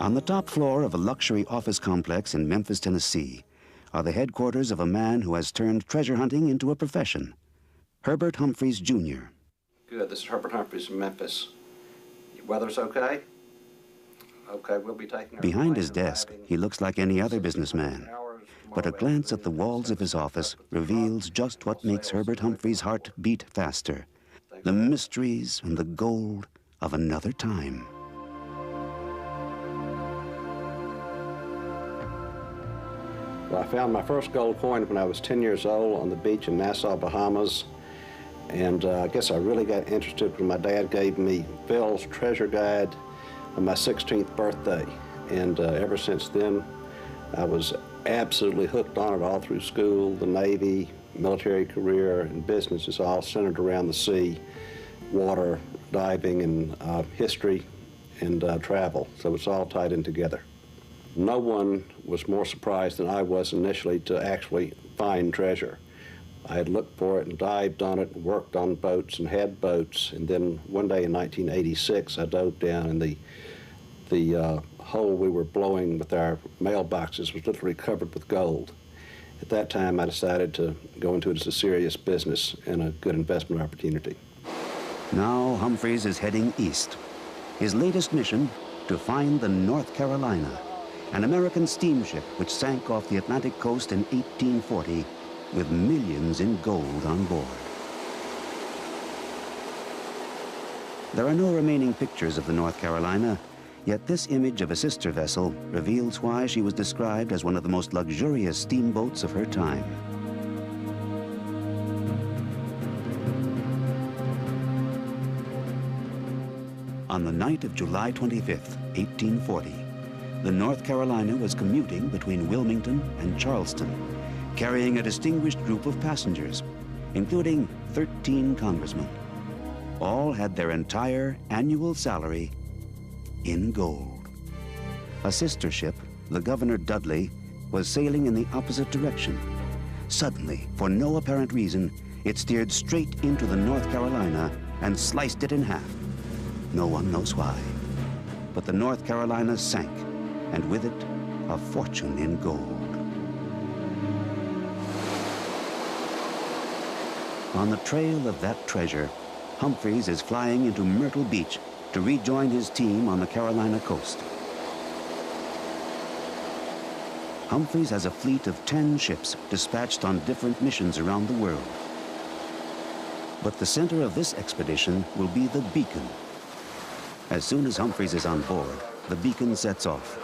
On the top floor of a luxury office complex in Memphis, Tennessee, are the headquarters of a man who has turned treasure hunting into a profession, Herbert Humphreys, Jr. Good, this is Herbert Humphreys from Memphis. Weather's okay? Okay, we'll be taking our Behind his desk, he looks like any other businessman, but a glance at the walls of his office reveals just what makes Herbert Humphreys' heart beat faster: the mysteries and the gold of another time. Well, I found my first gold coin when I was 10 years old on the beach in Nassau, Bahamas. And I guess I really got interested when my dad gave me Phil's Treasure Guide on my 16th birthday. And ever since then, I was absolutely hooked on it all through school, the Navy, military career, and business is all centered around the sea, water, diving, and history, and travel. So it's all tied in together. No one was more surprised than I was initially to actually find treasure. I had looked for it and dived on it, and worked on boats and had boats, and then one day in 1986, I dove down, and the hole we were blowing with our mailboxes was literally covered with gold. At that time, I decided to go into it as a serious business and a good investment opportunity. Now Humphreys is heading east. His latest mission, to find the North Carolina, an American steamship which sank off the Atlantic coast in 1840 with millions in gold on board. There are no remaining pictures of the North Carolina, yet this image of a sister vessel reveals why she was described as one of the most luxurious steamboats of her time. On the night of July 25th, 1840, the North Carolina was commuting between Wilmington and Charleston, carrying a distinguished group of passengers, including 13 congressmen. All had their entire annual salary in gold. A sister ship, the Governor Dudley, was sailing in the opposite direction. Suddenly, for no apparent reason, it steered straight into the North Carolina and sliced it in half. No one knows why. But the North Carolina sank, and with it, a fortune in gold. On the trail of that treasure, Humphreys is flying into Myrtle Beach to rejoin his team on the Carolina coast. Humphreys has a fleet of 10 ships dispatched on different missions around the world. But the center of this expedition will be the beacon. As soon as Humphreys is on board, the beacon sets off.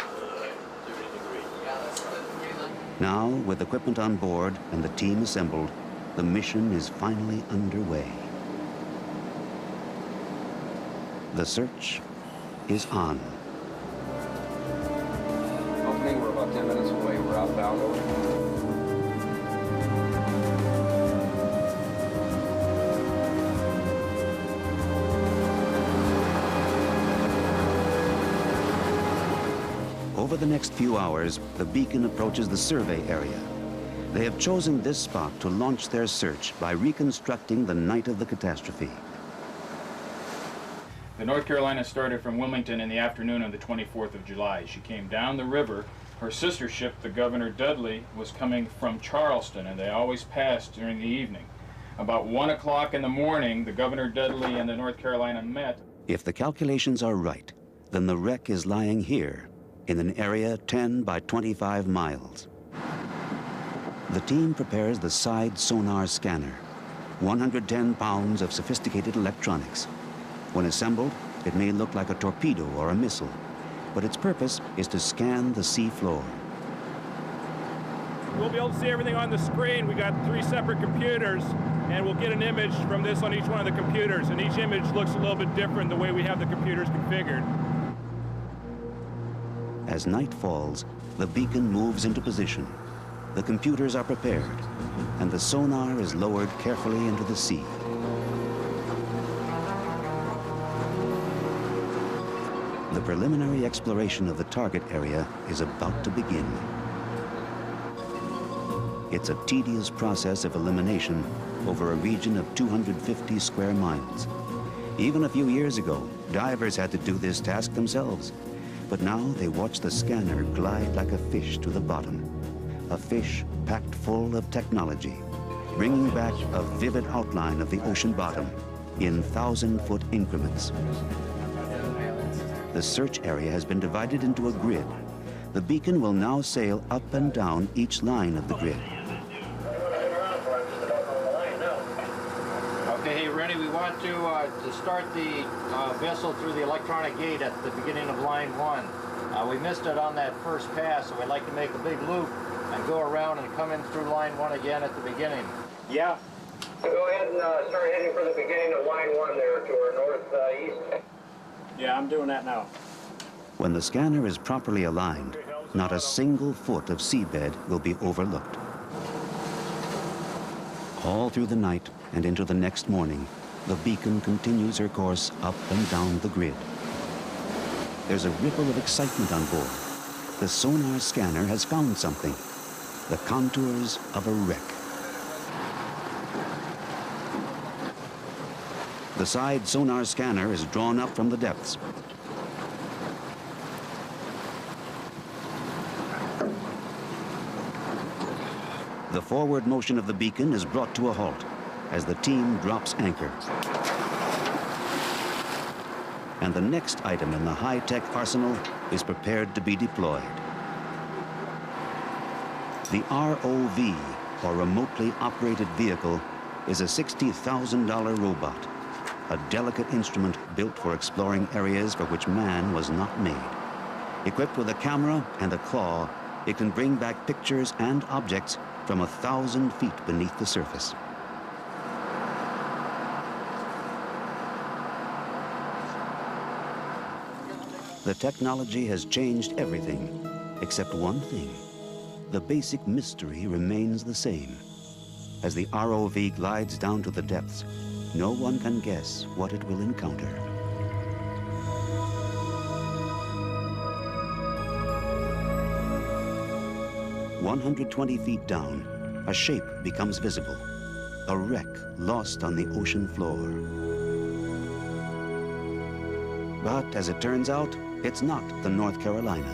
Now, with equipment on board and the team assembled, the mission is finally underway. The search is on. Opening, we're about 10 minutes away. We're outbound over. Over the next few hours, the beacon approaches the survey area. They have chosen this spot to launch their search by reconstructing the night of the catastrophe. The North Carolina started from Wilmington in the afternoon of the 24th of July. She came down the river. Her sister ship, the Governor Dudley, was coming from Charleston, and they always passed during the evening. About 1 o'clock in the morning, the Governor Dudley and the North Carolina met. If the calculations are right, then the wreck is lying here, in an area 10 by 25 miles. The team prepares the side sonar scanner, 110 pounds of sophisticated electronics. When assembled, it may look like a torpedo or a missile, but its purpose is to scan the sea floor. We'll be able to see everything on the screen. We got 3 separate computers, and we'll get an image from this on each one of the computers, and each image looks a little bit different the way we have the computers configured. As night falls, the beacon moves into position. The computers are prepared, and the sonar is lowered carefully into the sea. The preliminary exploration of the target area is about to begin. It's a tedious process of elimination over a region of 250 square miles. Even a few years ago, divers had to do this task themselves. But now they watch the scanner glide like a fish to the bottom. A fish packed full of technology, bringing back a vivid outline of the ocean bottom in 1,000-foot increments. The search area has been divided into a grid. The beacon will now sail up and down each line of the grid. Okay, hey, Rennie, we want to start the vessel through the electronic gate at the beginning of line 1. We missed it on that first pass, so we'd like to make a big loop and go around and come in through line 1 again at the beginning. Yeah. So go ahead and start heading for the beginning of line 1 there to our northeast. Yeah, I'm doing that now. When the scanner is properly aligned, not a single foot of seabed will be overlooked. All through the night and into the next morning, the beacon continues her course up and down the grid. There's a ripple of excitement on board. The sonar scanner has found something, the contours of a wreck. The side sonar scanner is drawn up from the depths. The forward motion of the beacon is brought to a halt as the team drops anchor. And the next item in the high-tech arsenal is prepared to be deployed. The ROV, or Remotely Operated Vehicle, is a $60,000 robot, a delicate instrument built for exploring areas for which man was not made. Equipped with a camera and a claw, it can bring back pictures and objects from 1,000 feet beneath the surface. The technology has changed everything, except one thing. The basic mystery remains the same. As the ROV glides down to the depths, no one can guess what it will encounter. "120 feet down, a shape becomes visible, a wreck lost on the ocean floor. But as it turns out, it's not the North Carolina.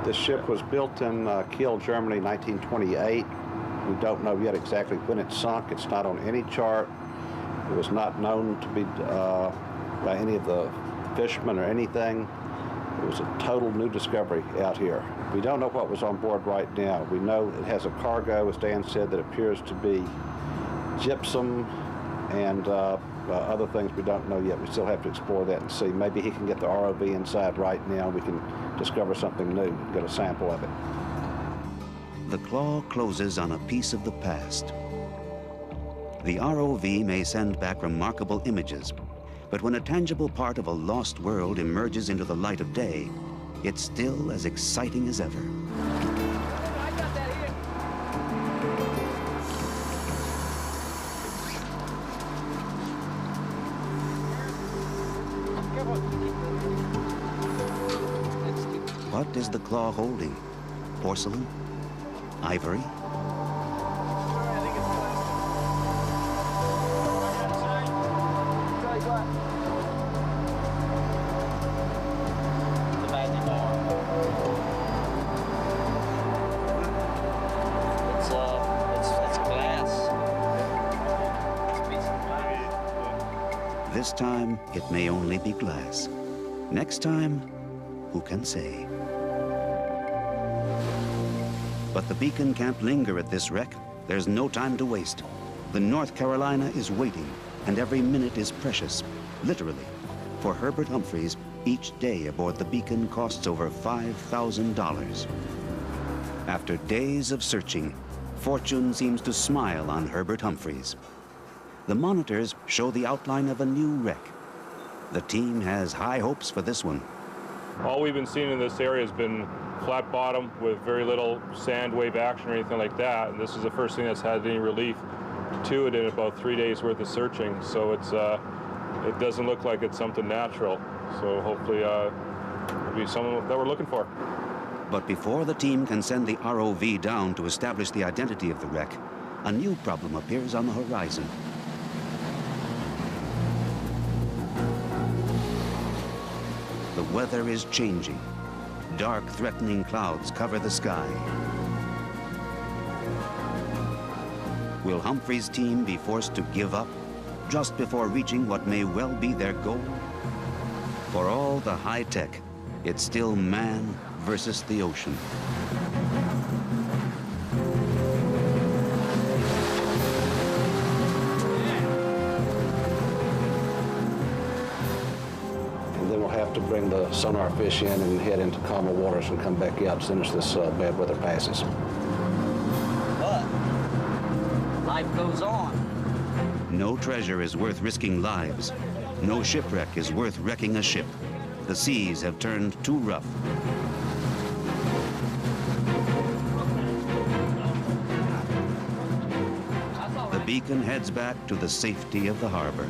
This ship was built in Kiel, Germany, 1928. We don't know yet exactly when it sunk. It's not on any chart. It was not known to be by any of the fishermen or anything. It was a total new discovery out here. We don't know what was on board right now. We know it has a cargo, as Dan said, that appears to be gypsum and other things we don't know yet. We still have to explore that and see. Maybe he can get the ROV inside right now. We can discover something new and get a sample of it. The claw closes on a piece of the past. The ROV may send back remarkable images, but when a tangible part of a lost world emerges into the light of day, it's still as exciting as ever. What is the claw holding? Porcelain? Ivory? This time, it may only be glass. Next time, who can say? But the beacon can't linger at this wreck. There's no time to waste. The North Carolina is waiting, and every minute is precious, literally. For Herbert Humphreys, each day aboard the beacon costs over $5,000. After days of searching, fortune seems to smile on Herbert Humphreys. The monitors show the outline of a new wreck. The team has high hopes for this one. All we've been seeing in this area has been flat bottom with very little sand wave action or anything like that. And this is the first thing that's had any relief to it in about 3 days worth of searching. So it doesn't look like it's something natural. So hopefully it'll be something that we're looking for. But before the team can send the ROV down to establish the identity of the wreck, a new problem appears on the horizon. The weather is changing. Dark, threatening clouds cover the sky. Will Humphrey's team be forced to give up just before reaching what may well be their goal? For all the high tech, it's still man versus the ocean. And then we'll have to bring the sonar fish in and head into calmer waters and come back out as soon as this bad weather passes. But life goes on. No treasure is worth risking lives. No shipwreck is worth wrecking a ship. The seas have turned too rough. The beacon heads back to the safety of the harbor.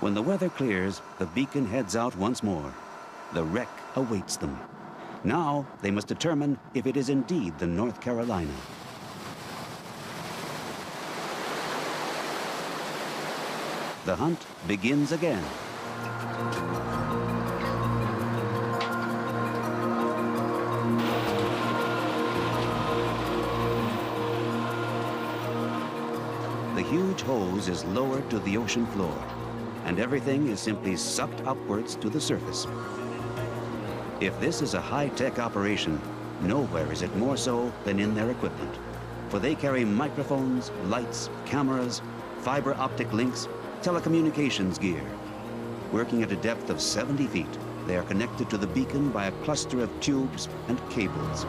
When the weather clears, the beacon heads out once more. The wreck awaits them. Now they must determine if it is indeed the North Carolina. The hunt begins again. The huge hose is lowered to the ocean floor, and everything is simply sucked upwards to the surface. If this is a high-tech operation, nowhere is it more so than in their equipment, for they carry microphones, lights, cameras, fiber optic links, telecommunications gear. Working at a depth of 70 feet, they are connected to the beacon by a cluster of tubes and cables.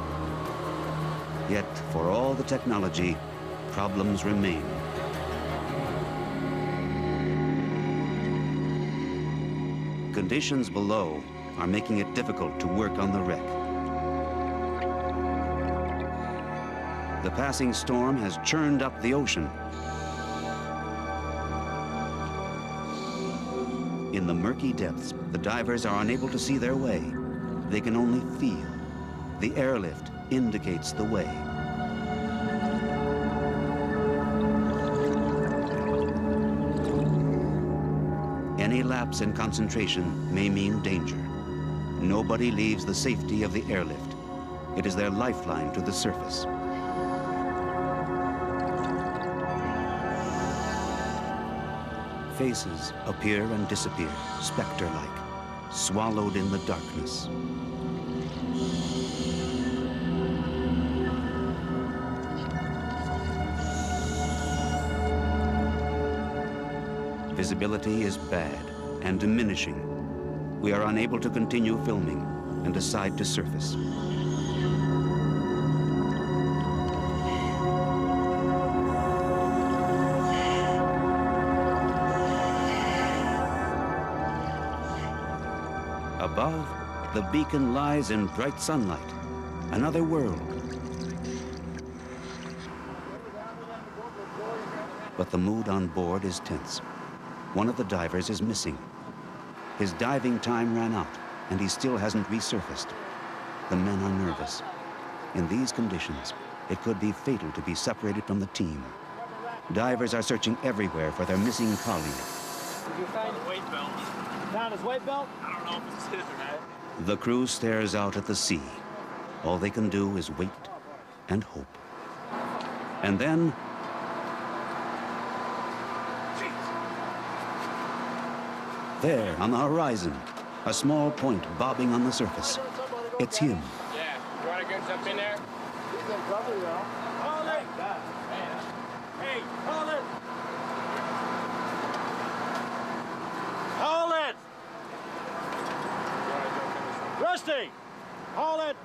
Yet, for all the technology, problems remain. Conditions below are making it difficult to work on the wreck. The passing storm has churned up the ocean. In the murky depths, the divers are unable to see their way. They can only feel. The airlift indicates the way. Any lapse in concentration may mean danger. Nobody leaves the safety of the airlift. It is their lifeline to the surface. Faces appear and disappear, specter-like, swallowed in the darkness. Visibility is bad and diminishing. We are unable to continue filming and decide to surface. Above, the beacon lies in bright sunlight, another world. But the mood on board is tense. One of the divers is missing. His diving time ran out, and he still hasn't resurfaced. The men are nervous. In these conditions, it could be fatal to be separated from the team. Divers are searching everywhere for their missing colleague. Did you find his weight belt? Found his weight belt? I don't know if it's his or not. The crew stares out at the sea. All they can do is wait and hope. And then, there on the horizon, a small point bobbing on the surface. It's him. Yeah, you want to get something in there? Hold it! Hey, hold it! Hold it! Rusty! Hold it!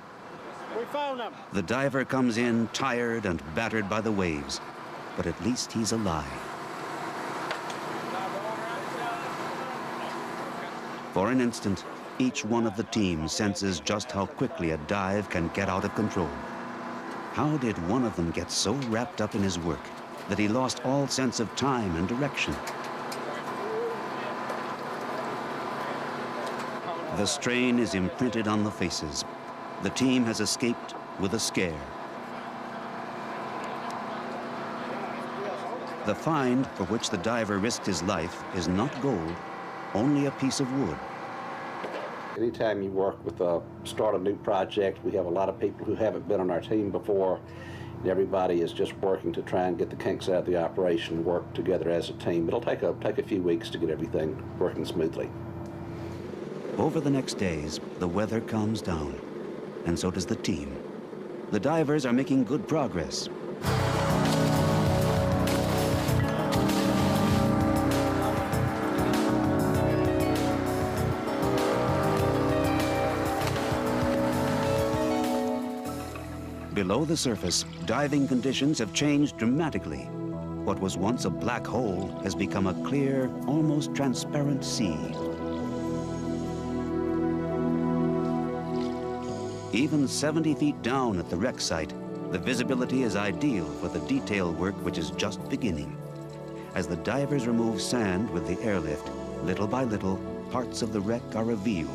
We found him. The diver comes in tired and battered by the waves, but at least he's alive. For an instant, each one of the team senses just how quickly a dive can get out of control. How did one of them get so wrapped up in his work that he lost all sense of time and direction? The strain is imprinted on the faces. The team has escaped with a scare. The find for which the diver risked his life is not gold, only a piece of wood. Anytime you work with start a new project, we have a lot of people who haven't been on our team before. And everybody is just working to try and get the kinks out of the operation, work together as a team. It'll take a few weeks to get everything working smoothly. Over the next days, the weather calms down, and so does the team. The divers are making good progress. Below the surface, diving conditions have changed dramatically. What was once a black hole has become a clear, almost transparent sea. Even 70 feet down at the wreck site, the visibility is ideal for the detail work which is just beginning. As the divers remove sand with the airlift, little by little, parts of the wreck are revealed.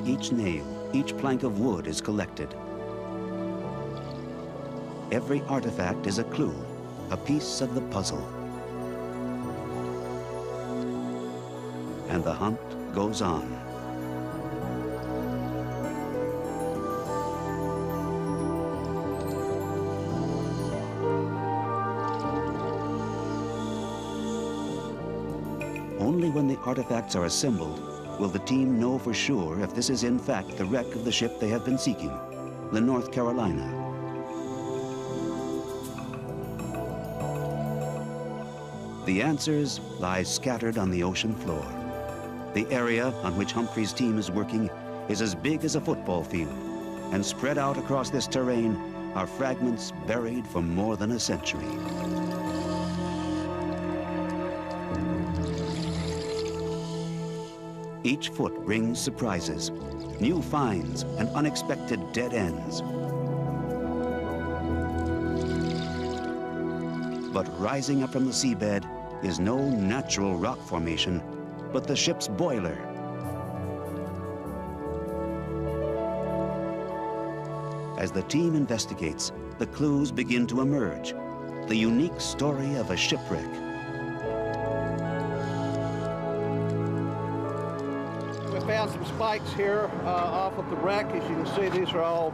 Each nail, each plank of wood is collected. Every artifact is a clue, a piece of the puzzle. And the hunt goes on. Only when the artifacts are assembled will the team know for sure if this is in fact the wreck of the ship they have been seeking, the North Carolina. The answers lie scattered on the ocean floor. The area on which Humphrey's team is working is as big as a football field, and spread out across this terrain are fragments buried for more than a century. Each foot brings surprises, new finds, and unexpected dead ends. But rising up from the seabed is no natural rock formation, but the ship's boiler. As the team investigates, the clues begin to emerge. The unique story of a shipwreck. We found some spikes here off of the wreck. As you can see, these are all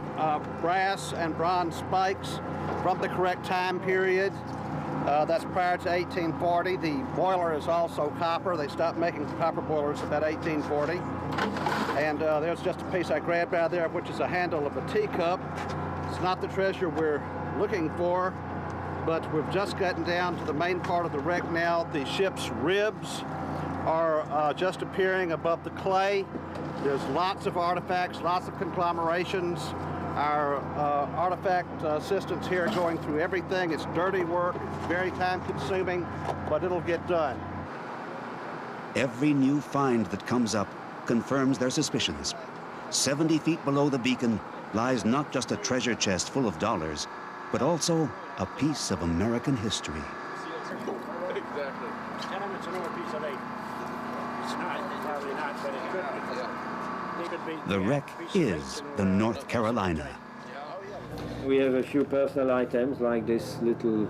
brass and bronze spikes from the correct time period. That's prior to 1840. The boiler is also copper. They stopped making copper boilers about 1840. And there's just a piece I grabbed out of there, which is a handle of a teacup. It's not the treasure we're looking for, but we've just gotten down to the main part of the wreck now. The ship's ribs are just appearing above the clay. There's lots of artifacts, lots of conglomerations. Our artifact assistants here going through everything. It's dirty work, it's very time-consuming, but it'll get done. Every new find that comes up confirms their suspicions. 70 feet below the beacon lies not just a treasure chest full of dollars, but also a piece of American history. Exactly. Tell them it's an old piece of eight. It's not, probably not, but it could be. The wreck is the North Carolina. We have a few personal items like this little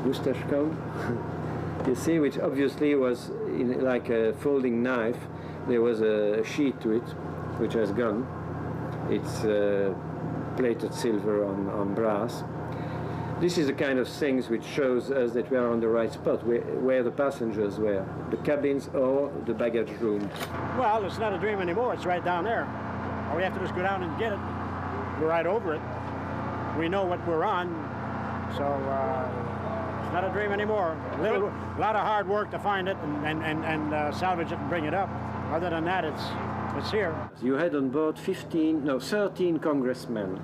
mustache comb, you see, which obviously was like a folding knife. There was a sheath to it, which has gone. It's plated silver on brass. This is the kind of things which shows us that we are on the right spot, where the passengers were, the cabins or the baggage room. Well, it's not a dream anymore. It's right down there. All we have to do is go down and get it. We're right over it. We know what we're on, so it's not a dream anymore. A lot of hard work to find it and salvage it and bring it up. Other than that, it's here. You had on board 13 congressmen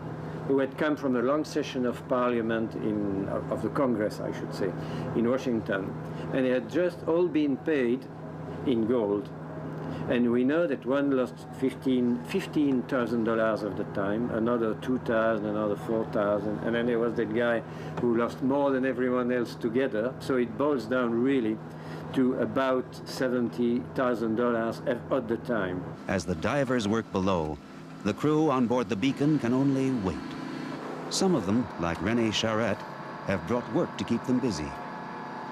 who had come from a long session of Parliament of the Congress, I should say, in Washington. And they had just all been paid in gold. And we know that one lost $15,000 of the time, another $2,000, another $4,000, and then there was that guy who lost more than everyone else together. So it boils down really to about $70,000 at the time. As the divers work below, the crew on board the Beacon can only wait. Some of them, like René Charette, have brought work to keep them busy.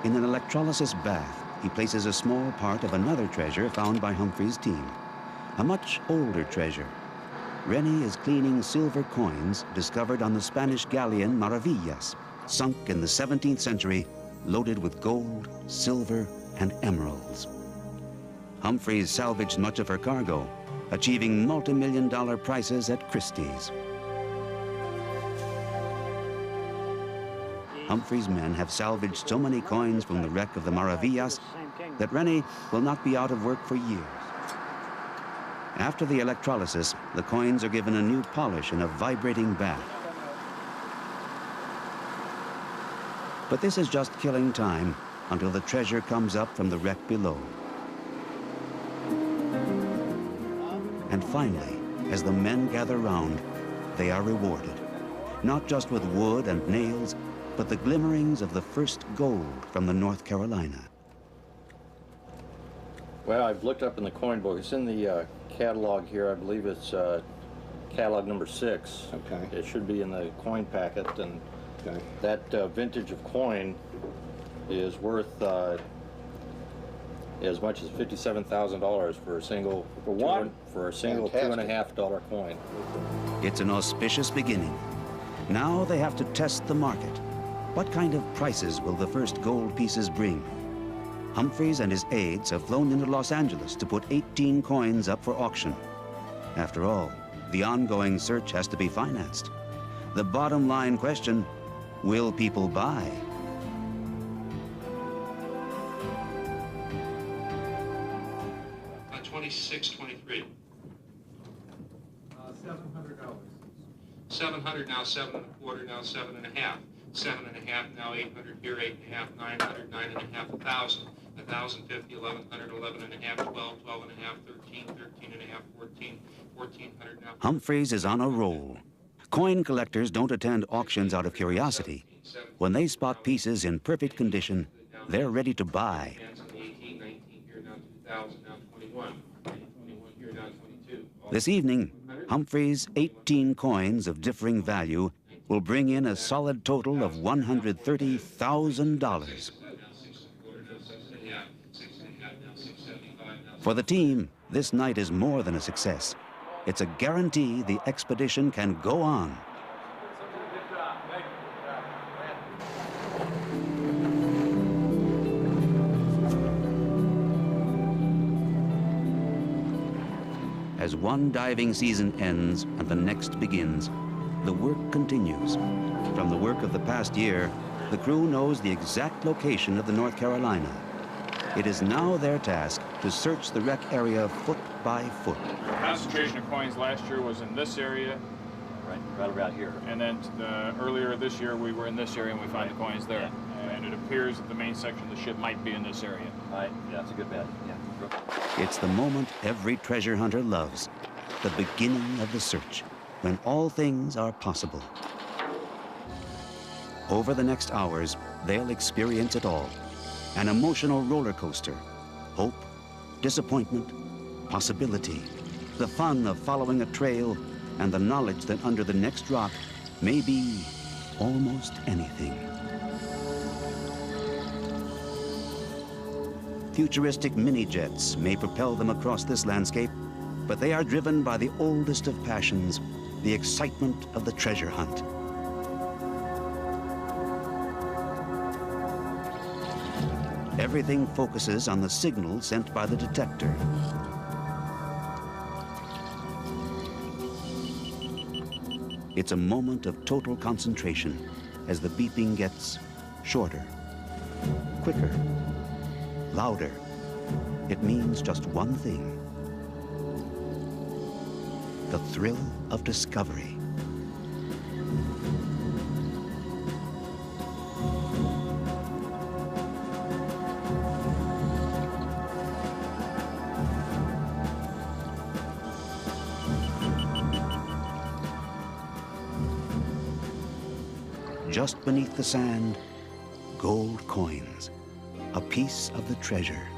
In an electrolysis bath, he places a small part of another treasure found by Humphrey's team, a much older treasure. René is cleaning silver coins discovered on the Spanish galleon Maravillas, sunk in the 17th century, loaded with gold, silver, and emeralds. Humphreys salvaged much of her cargo, achieving multi-million-dollar prices at Christie's. Humphrey's men have salvaged so many coins from the wreck of the Maravillas that René will not be out of work for years. After the electrolysis, the coins are given a new polish in a vibrating bath. But this is just killing time until the treasure comes up from the wreck below. And finally, as the men gather round, they are rewarded, not just with wood and nails, but the glimmerings of the first gold from the North Carolina. Well, I've looked up in the coin book. It's in the catalog here. I believe it's catalog number 6. Okay. It should be in the coin packet, and Okay. that vintage of coin is worth as much as $57,000 for a single. For what? For a single Fantastic. $2.50 coin. It's an auspicious beginning. Now they have to test the market. What kind of prices will the first gold pieces bring? Humphreys and his aides have flown into Los Angeles to put 18 coins up for auction. After all, the ongoing search has to be financed. The bottom line question, will people buy? $26.23. $700. 700 now, 7 1/4 now, 7 1/2. 7 1/2 now, 800 here, 8 1/2, 900, 9 1/2, 1,000. 1,050, 1,100, 11 1/2, 12, 12 1/2, 13, 13 1/2, 14, 1,400 now. Humphreys is on a roll. Coin collectors don't attend auctions out of curiosity. When they spot pieces in perfect condition, they're ready to buy. 18, 19 here, now 2,000, now 21. 21 here, now 22. This evening, Humphreys' 18 coins of differing value will bring in a solid total of $130,000. For the team, this night is more than a success. It's a guarantee the expedition can go on. As one diving season ends and the next begins, the work continues. From the work of the past year, the crew knows the exact location of the North Carolina. It is now their task to search the wreck area foot by foot. The concentration of coins last year was in this area. Right around here. And then earlier this year, we were in this area and we found the coins there. Yeah. And it appears that the main section of the ship might be in this area. Right. Yeah, that's a good bet. Yeah. It's the moment every treasure hunter loves, the beginning of the search, when all things are possible. Over the next hours, they'll experience it all. An emotional roller coaster, hope, disappointment, possibility, the fun of following a trail, and the knowledge that under the next rock may be almost anything. Futuristic mini-jets may propel them across this landscape, but they are driven by the oldest of passions, the excitement of the treasure hunt. Everything focuses on the signal sent by the detector. It's a moment of total concentration as the beeping gets shorter, quicker, louder. It means just one thing: the thrill of discovery. Just beneath the sand, gold coins. a piece of the treasure.